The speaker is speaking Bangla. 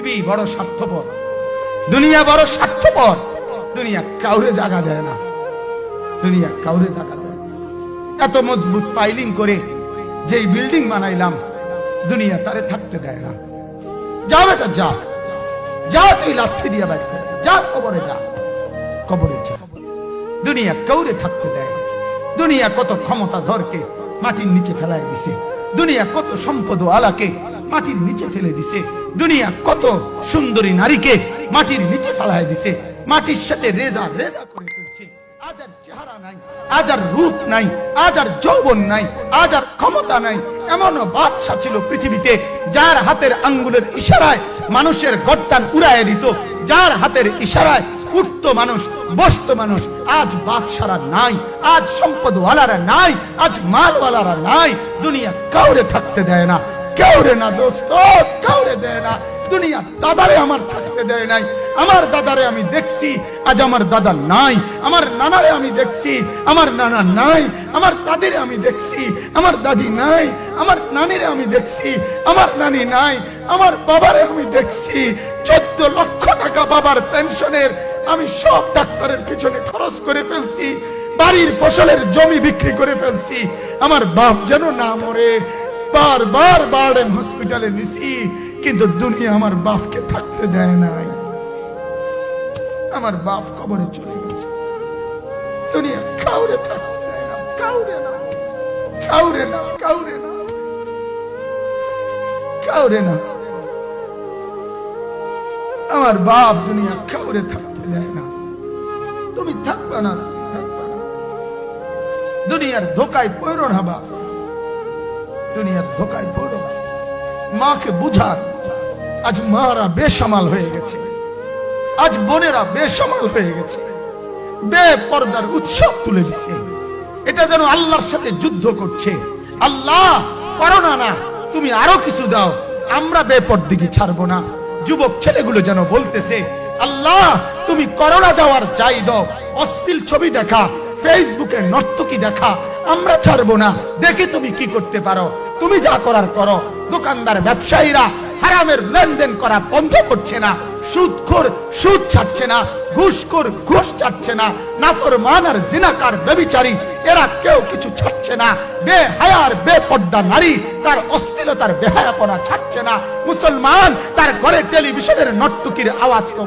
বড় স্বার্থপর, দুনিয়া বড় স্বার্থপর। দুনিয়া কাউরে জায়গা দেয় না, দুনিয়া কাউরে জায়গা দেয় না। এত মজবুত পাইলিং করে যেই বিল্ডিং বানাইলাম, দুনিয়া তারে থাকতে দেয় না। যা বেটা যা, যা তুই লাথি দিয়া বাইর করে যা, কবরে যা, কবরে যা। দুনিয়া কাউরে থাকতে দেয় না। দুনিয়া কত ক্ষমতা ধরকে মাটির নিচে ফেলায় দিছে, দুনিয়া কত সম্পদ আলাকে মাটির নিচে ফেলে দিছে, দুনিয়া কত সুন্দরী নারীকে মাটির নিচে ফেলায় দিছে, মাটির সাথে রেজা রেজা করে ফেলছে। আজ আর চেহারা নাই, আজ আর রূপ নাই, আজ আর যৌবন নাই, আজ আর ক্ষমতা নাই। এমনও বাদশা ছিল পৃথিবীতে যার হাতের আঙ্গুলের ইশারায় মানুষের গর্দান উড়াইয়া দিত, যার হাতের ইশারায় উঠত মানুষ, বসত মানুষ। আজ বাদশারা নাই, আজ সম্পদওয়ালারা নাই, আজ মালওয়ালারা নাই। দুনিয়া কাউরে থাকতে দেয় না, কাউরে না দোস্ত, কাউরে দেয় না। দুনিয়া দাদারে আমার থাকতে দেয় নাই। আমার দাদারে আমি দেখছি, আজ আমার দাদা নাই। আমার নানারে আমি দেখছি, আমার নানা নাই। আমার দাদিরে আমি দেখছি, আমার দাদি নাই। আমার নানিরে আমি দেখছি, আমার নানি নাই। আমার বাবারে আমি দেখছি, 14 লক্ষ টাকা বাবার পেনশনের আমি সব ডাক্তারের পিছনে খরচ করে ফেলছি, বাড়ির ফসলের জমি বিক্রি করে ফেলছি। আমার বাপ যেন না মরে বারবার বারডেম হসপিটালে নিছি, কিন্তু দুনিয়া আমার বাপকে থাকতে দেয় নাই। আমার বাপ কবরে চলে গেছে। দুনিয়া কাউরে থাকতে দেয় না, কাউরে না, কাউরে না, কাউরে না, কাউরে না। আমার বাপ দুনিয়া কাউরে থাকতে দেয় না। তুমি থাকবা না, তুমি থাকবা না। দুনিয়ার ধোকায় পড়ো না বাপ, দুনিয়ার ধোকায় পড়ো না। মাকে বুঝার, আজ মারা বেসামাল হয়ে গেছে, আজ বোনেরা বেসামাল হয়ে গেছে, বেপরদার উৎসব তুলে দিছে। এটা যেন আল্লাহর সাথে যুদ্ধ করছে। আল্লাহ করোনা না, তুমি আরো কিছু দাও, আমরা বেপরদিগি ছাড়বো না। যুবক ছেলেগুলো যেন বলতেছে, আল্লাহ তুমি করোনা দেওয়ার চাই দাও, অশ্লীল ছবি দেখা, ফেসবুকে নর্তকী দেখা আমরা ছাড়বো না। দেখে তুমি কি করতে পারো, তুমি যা করার করো। দোকানদার ব্যবসায়ীরা হারামের লেনদেন করা বন্ধ করছে না, সুদখোর সুদ ছাড়ছে না, ঘুষখোর ঘুষ ছাড়ছে না, নাফরমান আর জিনাকার ব্যভিচারী এরা কেউ কিছু ছাড়ছে না। বেহায়ার বেপর্দা নারী তার অশ্লীলতার বেহায়াপনা ছাড়ছে না। মুসলমান তার ঘরে টেলিভিশনের নর্তকীর আওয়াজ তো